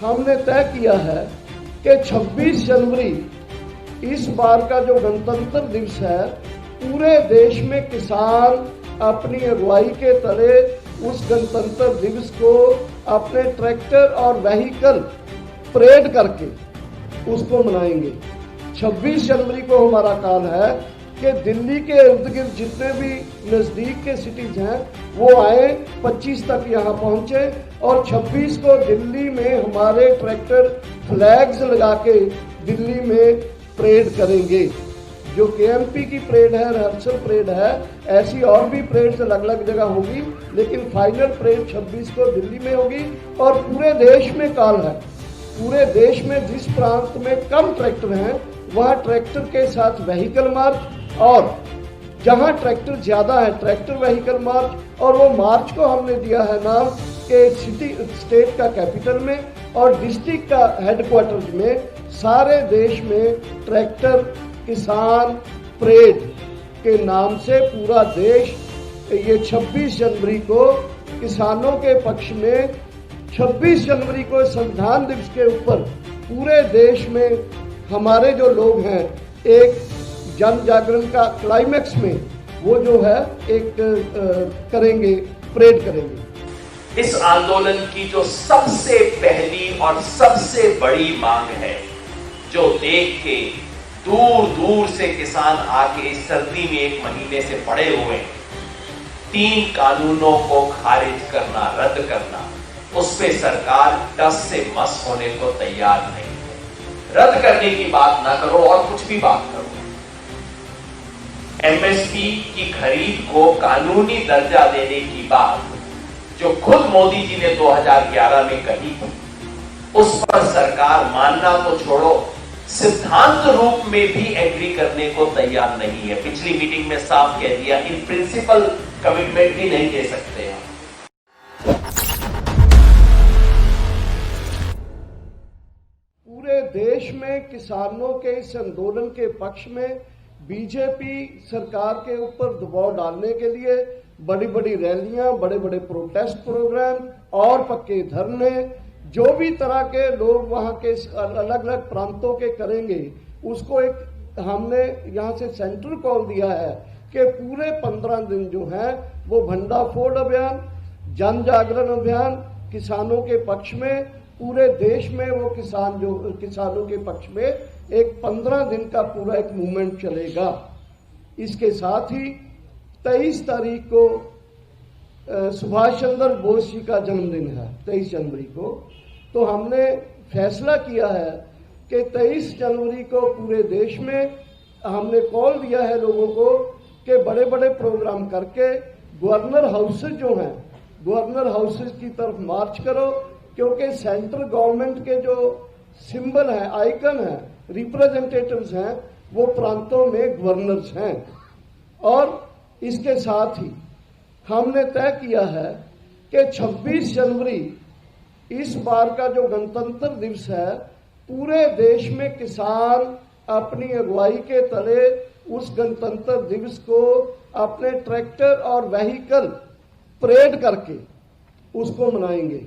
हमने तय किया है कि 26 जनवरी इस बार का जो गणतंत्र दिवस है, पूरे देश में किसान अपनी अगुवाई के तले उस गणतंत्र दिवस को अपने ट्रैक्टर और व्हीकल परेड करके उसको मनाएंगे। 26 जनवरी को हमारा काल है कि दिल्ली के इर्द गिर्द जितने भी नज़दीक के सिटीज हैं वो आए, 25 तक यहाँ पहुँचे और 26 को दिल्ली में हमारे ट्रैक्टर फ्लैग्स लगा के दिल्ली में परेड करेंगे। जो केएमपी की परेड है, रिहर्सल परेड है, ऐसी और भी परेड्स अलग अलग जगह होगी, लेकिन फाइनल परेड 26 को दिल्ली में होगी। और पूरे देश में काल है, पूरे देश में जिस प्रांत में कम ट्रैक्टर हैं वहाँ ट्रैक्टर के साथ व्हीकल मार्च, और जहाँ ट्रैक्टर ज्यादा है ट्रैक्टर व्हीकल मार्च। और वो मार्च को हमने दिया है नाम के सिटी स्टेट का कैपिटल में और डिस्ट्रिक्ट का हेडक्वार्टर्स में सारे देश में ट्रैक्टर किसान परेड के नाम से पूरा देश ये 26 जनवरी को किसानों के पक्ष में, 26 जनवरी को संविधान दिवस के ऊपर पूरे देश में हमारे जो लोग हैं एक जन जागरण का क्लाइमैक्स में वो जो है एक करेंगे, परेड करेंगे। इस आंदोलन की जो सबसे पहली और सबसे बड़ी मांग है, जो देख के दूर दूर से किसान आके इस सर्दी में 1 महीने से पड़े हुए हैं, 3 कानूनों को खारिज करना, रद्द करना, उस पे सरकार टस से मस होने को तैयार नहीं है। रद्द करने की बात ना करो और कुछ भी बात करो। एमएसपी की खरीद को कानूनी दर्जा देने की बात जो खुद मोदी जी ने 2011 में कही थी, उस पर सरकार मानना तो छोड़ो, सिद्धांत रूप में भी एग्री करने को तैयार नहीं है। पिछली मीटिंग में साफ कह दिया, इन प्रिंसिपल कमिटमेंट भी नहीं दे सकते हैं। पूरे देश में किसानों के इस आंदोलन के पक्ष में बीजेपी सरकार के ऊपर दबाव डालने के लिए बड़ी बड़ी रैलियां, बड़े बड़े प्रोटेस्ट प्रोग्राम और पक्के धरने, जो भी तरह के लोग वहां के अलग अलग प्रांतों के करेंगे, उसको एक हमने यहां से सेंट्रल कॉल दिया है कि पूरे 15 दिन जो है वो भंडाफोड़ अभियान, जन जागरण अभियान किसानों के पक्ष में, पूरे देश में वो किसानों के पक्ष में एक 15 दिन का पूरा एक मूवमेंट चलेगा। इसके साथ ही 23 तारीख को सुभाष चंद्र बोस जी का जन्मदिन है, 23 जनवरी को। तो हमने फैसला किया है कि 23 जनवरी को पूरे देश में हमने कॉल दिया है लोगों को कि बड़े बड़े प्रोग्राम करके गवर्नर हाउसेज जो हैं, गवर्नर हाउसेज की तरफ मार्च करो, क्योंकि सेंट्रल गवर्नमेंट के जो सिंबल है, आइकन है, रिप्रेजेंटेटिव्स हैं, वो प्रांतों में गवर्नर्स हैं। और इसके साथ ही हमने तय किया है कि 26 जनवरी इस बार का जो गणतंत्र दिवस है, पूरे देश में किसान अपनी अगुवाई के तले उस गणतंत्र दिवस को अपने ट्रैक्टर और व्हीकल परेड करके उसको मनाएंगे।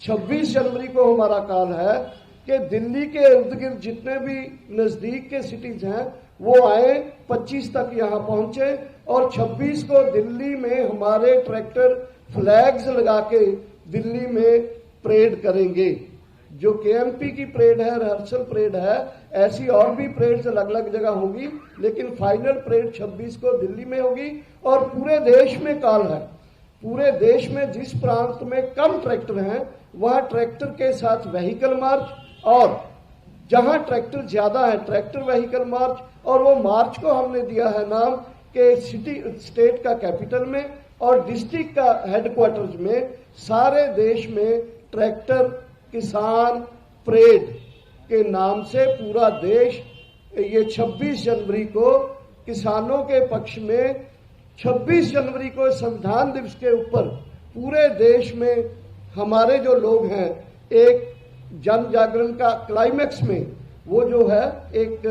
26 जनवरी को हमारा काल है कि दिल्ली के इर्द गिर्द जितने भी नजदीक के सिटीज हैं वो आए, 25 तक यहाँ पहुंचे और 26 को दिल्ली में हमारे ट्रैक्टर फ्लैग्स लगा के दिल्ली में परेड करेंगे। जो केएमपी की परेड है, रिहर्सल परेड है, ऐसी और भी परेड्स अलग अलग जगह होगी, लेकिन फाइनल परेड 26 को दिल्ली में होगी। और पूरे देश में काल है, पूरे देश में जिस प्रांत में कम ट्रैक्टर हैं वहाँ ट्रैक्टर के साथ व्हीकल मार्च, और जहाँ ट्रैक्टर ज्यादा है ट्रैक्टर व्हीकल मार्च। और वो मार्च को हमने दिया है नाम के सिटी स्टेट का कैपिटल में और डिस्ट्रिक्ट का हेडक्वार्टर्स में सारे देश में ट्रैक्टर किसान परेड के नाम से पूरा देश ये 26 जनवरी को किसानों के पक्ष में, 26 जनवरी को संविधान दिवस के ऊपर पूरे देश में हमारे जो लोग हैं एक जन जागरण का क्लाइमैक्स में वो जो है एक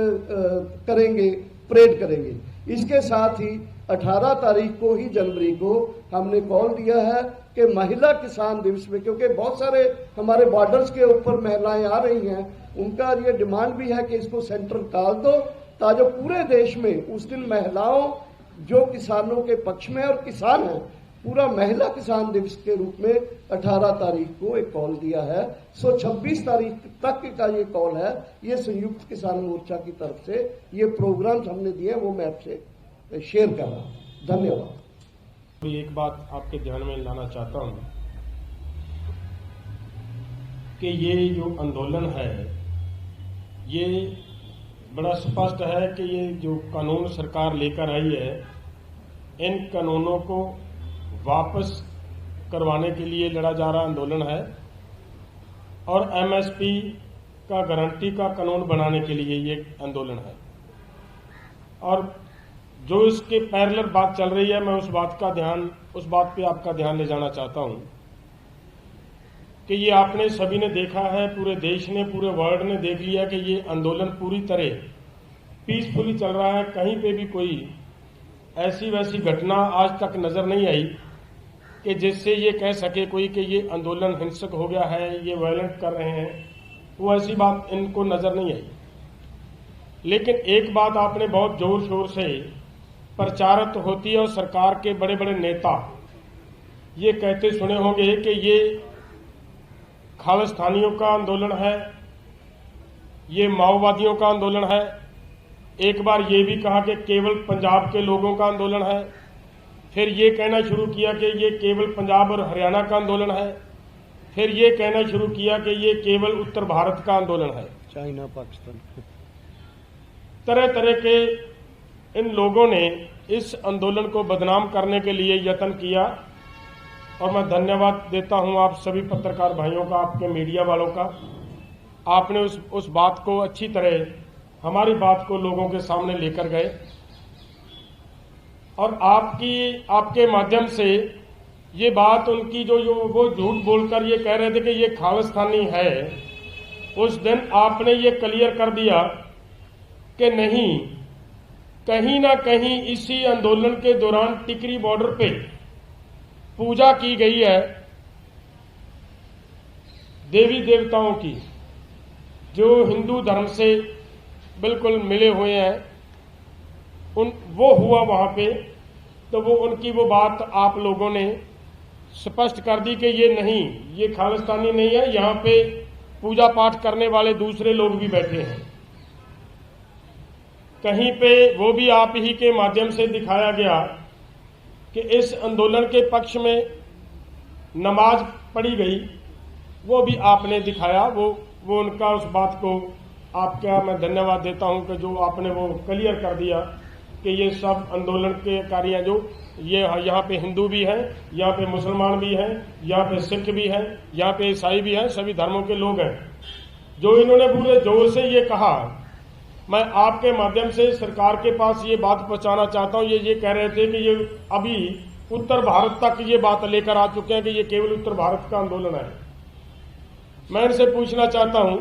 करेंगे, परेड करेंगे। इसके साथ ही 18 तारीख को ही जनवरी को हमने कॉल दिया है कि महिला किसान दिवस में, क्योंकि बहुत सारे हमारे बॉर्डर्स के ऊपर महिलाएं आ रही हैं, उनका ये डिमांड भी है कि इसको सेंटर डाल दो ताकि पूरे देश में उस दिन महिलाओं जो किसानों के पक्ष में और किसान हैं, पूरा महिला किसान दिवस के रूप में 18 तारीख को एक कॉल दिया है। 26 तारीख तक का ये कॉल है, ये संयुक्त किसान मोर्चा की तरफ से ये प्रोग्राम्स हमने दिए, वो मैं आपसे शेयर कर रहा हूं। धन्यवाद। एक बात आपके ध्यान में लाना चाहता हूं कि ये जो आंदोलन है ये बड़ा स्पष्ट है कि ये जो कानून सरकार लेकर आई है, इन कानूनों को वापस करवाने के लिए लड़ा जा रहा आंदोलन है और एमएसपी का गारंटी का कानून बनाने के लिए ये आंदोलन है। और जो इसके पैरेलल बात चल रही है, मैं उस बात पे आपका ध्यान ले जाना चाहता हूं कि ये आपने सभी ने देखा है, पूरे देश ने, पूरे वर्ल्ड ने देख लिया कि ये आंदोलन पूरी तरह पीसफुली चल रहा है। कहीं पे भी कोई ऐसी वैसी घटना आज तक नजर नहीं आई कि जिससे ये कह सके कोई कि ये आंदोलन हिंसक हो गया है, ये वायलेंट कर रहे हैं, वो ऐसी बात इनको नजर नहीं आई। लेकिन एक बात आपने बहुत जोर शोर से प्रचारित होती है और सरकार के बड़े बड़े नेता ये कहते सुने होंगे कि ये खालिस्तानियों का आंदोलन है, ये माओवादियों का आंदोलन है। एक बार ये भी कहा कि केवल पंजाब के लोगों का आंदोलन है, फिर ये कहना शुरू किया कि ये केवल पंजाब और हरियाणा का आंदोलन है, फिर ये कहना शुरू किया कि ये केवल उत्तर भारत का आंदोलन है, चाइना पाकिस्तान। तरह तरह के इन लोगों ने इस आंदोलन को बदनाम करने के लिए यत्न किया और मैं धन्यवाद देता हूं आप सभी पत्रकार भाइयों का, आपके मीडिया वालों का। आपने उस बात को अच्छी तरह, हमारी बात को लोगों के सामने लेकर गए और आपके माध्यम से ये बात उनकी जो वो झूठ बोलकर ये कह रहे थे कि ये खालिस्तानी है, उस दिन आपने ये क्लियर कर दिया कि नहीं, कहीं ना कहीं इसी आंदोलन के दौरान टिकरी बॉर्डर पे पूजा की गई है देवी देवताओं की, जो हिंदू धर्म से बिल्कुल मिले हुए हैं। वो हुआ वहां पे, तो वो उनकी वो बात आप लोगों ने स्पष्ट कर दी कि ये नहीं, ये खालिस्तानी नहीं है, यहां पे पूजा पाठ करने वाले दूसरे लोग भी बैठे हैं। कहीं पे वो भी आप ही के माध्यम से दिखाया गया कि इस आंदोलन के पक्ष में नमाज पढ़ी गई, वो भी आपने दिखाया। वो उनका उस बात को आपका मैं धन्यवाद देता हूं कि जो आपने वो क्लियर कर दिया कि ये सब आंदोलन के कार्य जो ये यहाँ पे हिंदू भी हैं, यहाँ पे मुसलमान भी हैं, यहाँ पे सिख भी हैं, यहाँ पे ईसाई भी हैं, सभी धर्मों के लोग हैं। जो इन्होंने पूरे जोर से ये कहा, मैं आपके माध्यम से सरकार के पास ये बात पहुंचाना चाहता हूं। ये कह रहे थे कि ये अभी उत्तर भारत तक ये बात लेकर आ चुके हैं कि ये केवल उत्तर भारत का आंदोलन है। मैं इनसे पूछना चाहता हूं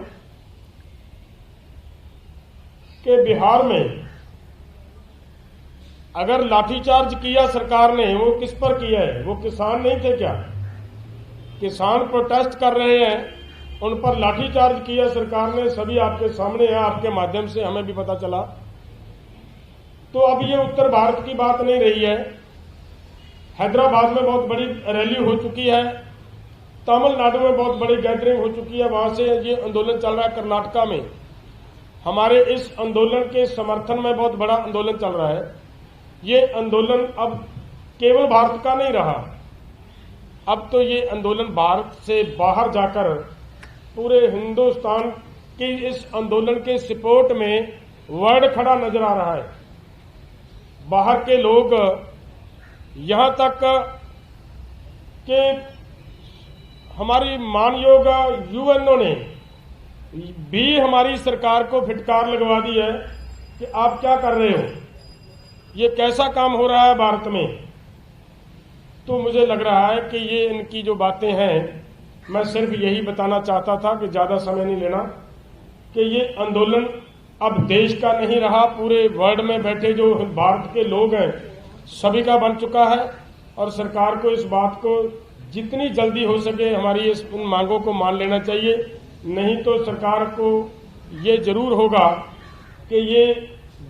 कि बिहार में अगर लाठीचार्ज किया सरकार ने, वो किस पर किया है? वो किसान नहीं थे क्या? किसान प्रोटेस्ट कर रहे हैं, उन पर लाठीचार्ज किया सरकार ने, सभी आपके सामने है, आपके माध्यम से हमें भी पता चला। तो अब ये उत्तर भारत की बात नहीं रही है। हैदराबाद में बहुत बड़ी रैली हो चुकी है, तमिलनाडु में बहुत बड़ी गैदरिंग हो चुकी है, वहां से ये आंदोलन चल रहा है। कर्नाटका में हमारे इस आंदोलन के समर्थन में बहुत बड़ा आंदोलन चल रहा है। ये आंदोलन अब केवल भारत का नहीं रहा, अब तो ये आंदोलन भारत से बाहर जाकर पूरे हिंदुस्तान की इस आंदोलन के सपोर्ट में वर्ल्ड खड़ा नजर आ रहा है। बाहर के लोग यहां तक कि हमारी मानयोग यूएनओ ने भी हमारी सरकार को फिटकार लगवा दी है कि आप क्या कर रहे हो, ये कैसा काम हो रहा है भारत में। तो मुझे लग रहा है कि ये इनकी जो बातें हैं, मैं सिर्फ यही बताना चाहता था कि ज्यादा समय नहीं लेना, कि ये आंदोलन अब देश का नहीं रहा, पूरे वर्ल्ड में बैठे जो भारत के लोग हैं सभी का बन चुका है। और सरकार को इस बात को जितनी जल्दी हो सके हमारी इन मांगों को मान लेना चाहिए। नहीं तो सरकार को ये जरूर होगा कि ये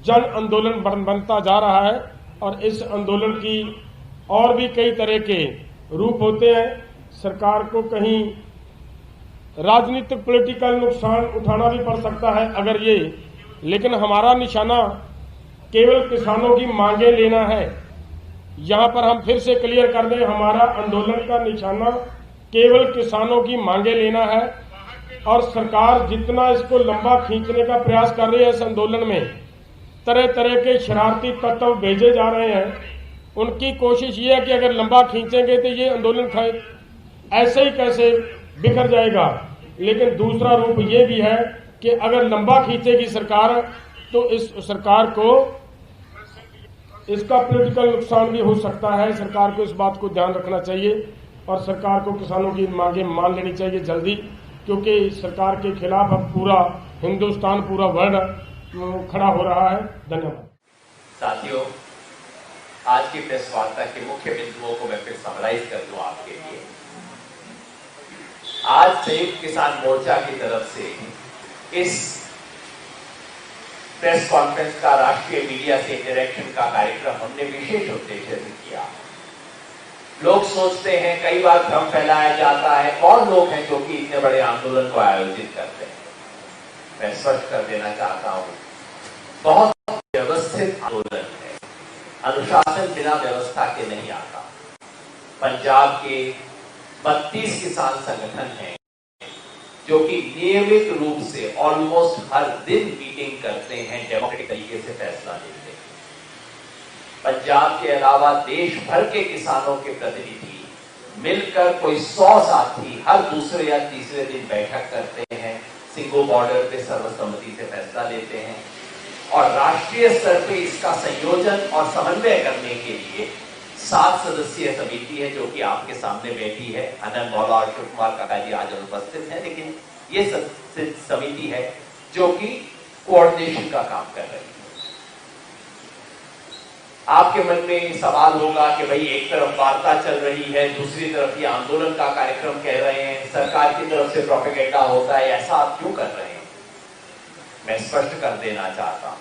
जन आंदोलन बनता जा रहा है और इस आंदोलन की और भी कई तरह के रूप होते हैं। सरकार को कहीं राजनीतिक पॉलिटिकल नुकसान उठाना भी पड़ सकता है अगर ये, लेकिन हमारा निशाना केवल किसानों की मांगे लेना है। यहां पर हम फिर से क्लियर कर दें, हमारा आंदोलन का निशाना केवल किसानों की मांगे लेना है। और सरकार जितना इसको लंबा खींचने का प्रयास कर रही है, इस आंदोलन में तरह तरह के शरारती तत्व भेजे जा रहे हैं। उनकी कोशिश ये है कि अगर लंबा खींचेंगे तो ये आंदोलन ऐसे ही कैसे बिखर जाएगा। लेकिन दूसरा रूप ये भी है कि अगर लंबा खींचेगी सरकार तो इस सरकार को इसका पॉलिटिकल नुकसान भी हो सकता है। सरकार को इस बात को ध्यान रखना चाहिए और सरकार को किसानों की मांगे मान लेनी चाहिए जल्दी, क्योंकि सरकार के खिलाफ अब पूरा हिंदुस्तान, पूरा वर्ल्ड खड़ा हो रहा है। धन्यवाद। साथियों, आज की प्रेस वार्ता के मुख्य बिंदुओं को मैं फिर समराइज कर दूं आपके लिए। आज संयुक्त किसान मोर्चा की तरफ से इस प्रेस कॉन्फ्रेंस का, राष्ट्रीय मीडिया से इंटरेक्शन का कार्यक्रम हमने विशेष उद्देश्य से किया। लोग सोचते हैं, कई बार भ्रम फैलाया जाता है, कौन लोग हैं जो कि इतने बड़े आंदोलन को आयोजित करते हैं। मैं स्पष्ट कर देना चाहता हूं, बहुत व्यवस्थित आंदोलन है। अनुशासन बिना व्यवस्था के नहीं आता। पंजाब के 32 किसान संगठन हैं जो कि नियमित रूप से ऑलमोस्ट हर दिन मीटिंग करते हैं, डेमोक्रेटिक तरीके से फैसला लेते हैं। पंजाब के अलावा देश भर के किसानों के प्रतिनिधि मिलकर कोई 100 साथी हर दूसरे या तीसरे दिन बैठक करते हैं, सिंगो बॉर्डर पे सर्वसम्मति से फैसला लेते हैं और राष्ट्रीय स्तर पे इसका संयोजन और समन्वय करने के लिए 7 सदस्यीय समिति है जो कि आपके सामने बैठी है। आनंद मौला और शिव कुमार काका जी आज अनुपस्थित हैं, लेकिन ये समिति है जो कि कोऑर्डिनेशन का काम कर रही है। आपके मन में सवाल होगा कि भाई एक तरफ वार्ता चल रही है, दूसरी तरफ ये आंदोलन का कार्यक्रम कह रहे हैं, सरकार की तरफ से प्रोपेगेंडा होता है, ऐसा आप क्यों कर रहे हैं? मैं स्पष्ट कर देना चाहता हूं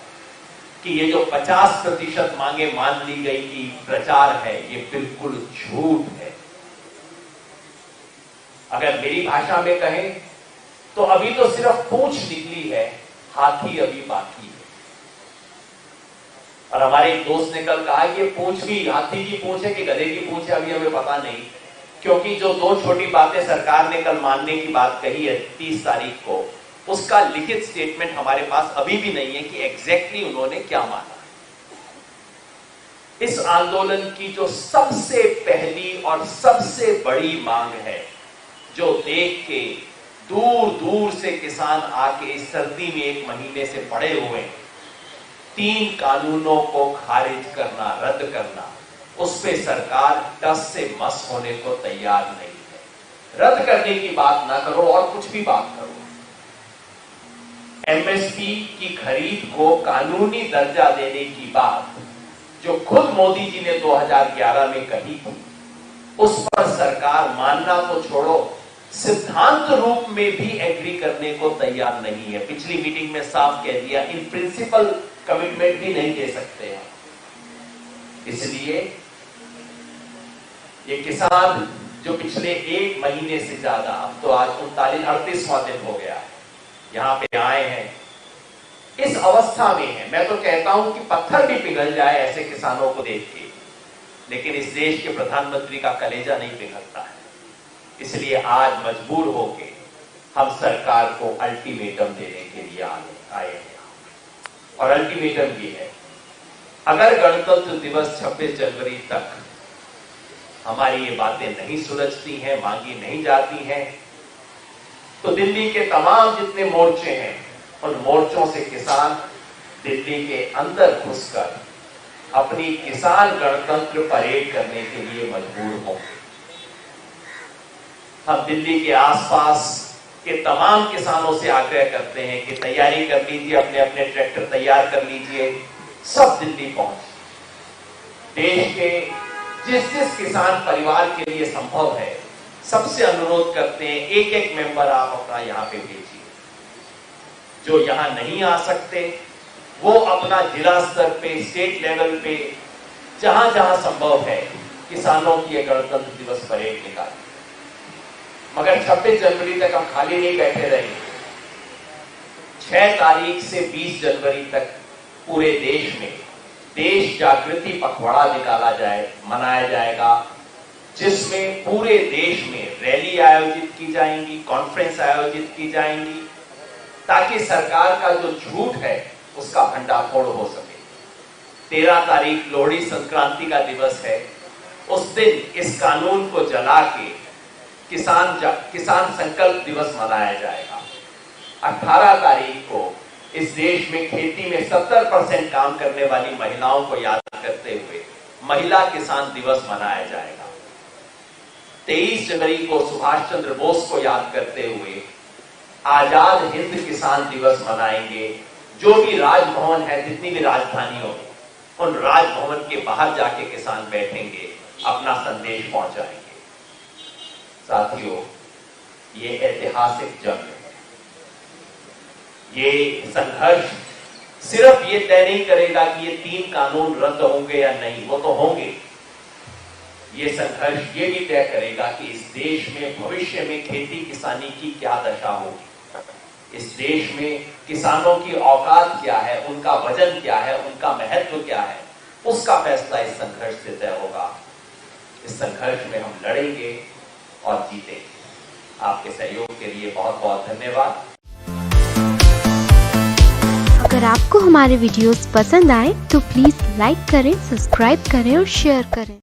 कि ये जो 50% मांगे मान ली गई कि प्रचार है, ये बिल्कुल झूठ है। अगर मेरी भाषा में कहें तो अभी तो सिर्फ पूंछ निकली है, हाथी अभी बाकी है। और हमारे एक दोस्त ने कल कहा कि ये पूंछ भी हाथी की पूंछ है कि गधे की पूंछ है, अभी हमें पता नहीं, क्योंकि जो 2 छोटी बातें सरकार ने कल मानने की बात कही है 30 तारीख को, उसका लिखित स्टेटमेंट हमारे पास अभी भी नहीं है कि एग्जैक्टली उन्होंने क्या माना। इस आंदोलन की जो सबसे पहली और सबसे बड़ी मांग है, जो देख के दूर दूर से किसान आके इस सर्दी में 1 महीने से पड़े हुए 3 कानूनों को खारिज करना, रद्द करना, उस पे सरकार टस से मस होने को तैयार नहीं है। रद्द करने की बात ना करो और कुछ भी बात करो। एमएसपी की खरीद को कानूनी दर्जा देने की बात जो खुद मोदी जी ने 2011 में कही थी, उस पर सरकार मानना तो छोड़ो, सिद्धांत रूप में भी एग्री करने को तैयार नहीं है। पिछली मीटिंग में साफ कह दिया, इन प्रिंसिपल कमिटमेंट भी नहीं दे सकते हैं। इसलिए ये किसान जो पिछले 1 महीने से ज्यादा, अब तो आज 39-38वां दिन हो गया, यहां पे आए हैं, इस अवस्था में है। मैं तो कहता हूं कि पत्थर भी पिघल जाए ऐसे किसानों को देख के, लेकिन इस देश के प्रधानमंत्री का कलेजा नहीं पिघलता है। इसलिए आज मजबूर होके हम सरकार को अल्टीमेटम देने के लिए आए हैं। और अल्टीमेटम ये है, अगर गणतंत्र दिवस 26 जनवरी तक हमारी ये बातें नहीं सुलझती हैं, मांगी नहीं जाती हैं, तो दिल्ली के तमाम जितने मोर्चे हैं, उन मोर्चों से किसान दिल्ली के अंदर घुसकर अपनी किसान गणतंत्र परेड करने के लिए मजबूर होंगे। हम दिल्ली के आसपास के तमाम किसानों से आग्रह करते हैं कि तैयारी कर लीजिए, अपने अपने ट्रैक्टर तैयार कर लीजिए, सब दिल्ली पहुंचे। देश के जिस जिस किसान परिवार के लिए संभव है सबसे अनुरोध करते हैं, एक एक मेंबर आप अपना यहां पे भेजिए। जो यहां नहीं आ सकते वो अपना जिला स्तर पे, स्टेट लेवल पे, जहां जहां संभव है किसानों की गणतंत्र दिवस परेड निकालें। मगर 26 जनवरी तक हम खाली नहीं बैठे रहेंगे। 6 तारीख से 20 जनवरी तक पूरे देश में देश जागृति पखवाड़ा मनाया जाएगा, जिसमें पूरे देश में रैली आयोजित की जाएंगी, कॉन्फ्रेंस आयोजित की जाएंगी, ताकि सरकार का जो झूठ है उसका भंडाफोड़ हो सके। 13 तारीख लोहड़ी संक्रांति का दिवस है। उस दिन इस कानून को जला के किसान संकल्प दिवस मनाया जाएगा। 18 तारीख को इस देश में खेती में 70% काम करने वाली महिलाओं को याद करते हुए महिला किसान दिवस मनाया जाएगा। 23 जनवरी को सुभाष चंद्र बोस को याद करते हुए आजाद हिंद किसान दिवस मनाएंगे। जो भी राजभवन है, जितनी भी राजधानियों, उन राजभवन के बाहर जाके किसान बैठेंगे, अपना संदेश पहुंचाएंगे। साथियों, ये ऐतिहासिक जंग है। ये संघर्ष सिर्फ ये तय नहीं करेगा कि ये 3 कानून रद्द होंगे या नहीं, वो तो होंगे। ये संघर्ष ये भी तय करेगा कि इस देश में भविष्य में खेती किसानी की क्या दशा होगी, इस देश में किसानों की औकात क्या है, उनका वजन क्या है, उनका महत्व क्या है, उसका फैसला इस संघर्ष से तय होगा। इस संघर्ष में हम लड़ेंगे और जीतेंगे। आपके सहयोग के लिए बहुत बहुत धन्यवाद। अगर आपको हमारे वीडियोस पसंद आए तो प्लीज लाइक करें, सब्सक्राइब करें और शेयर करें।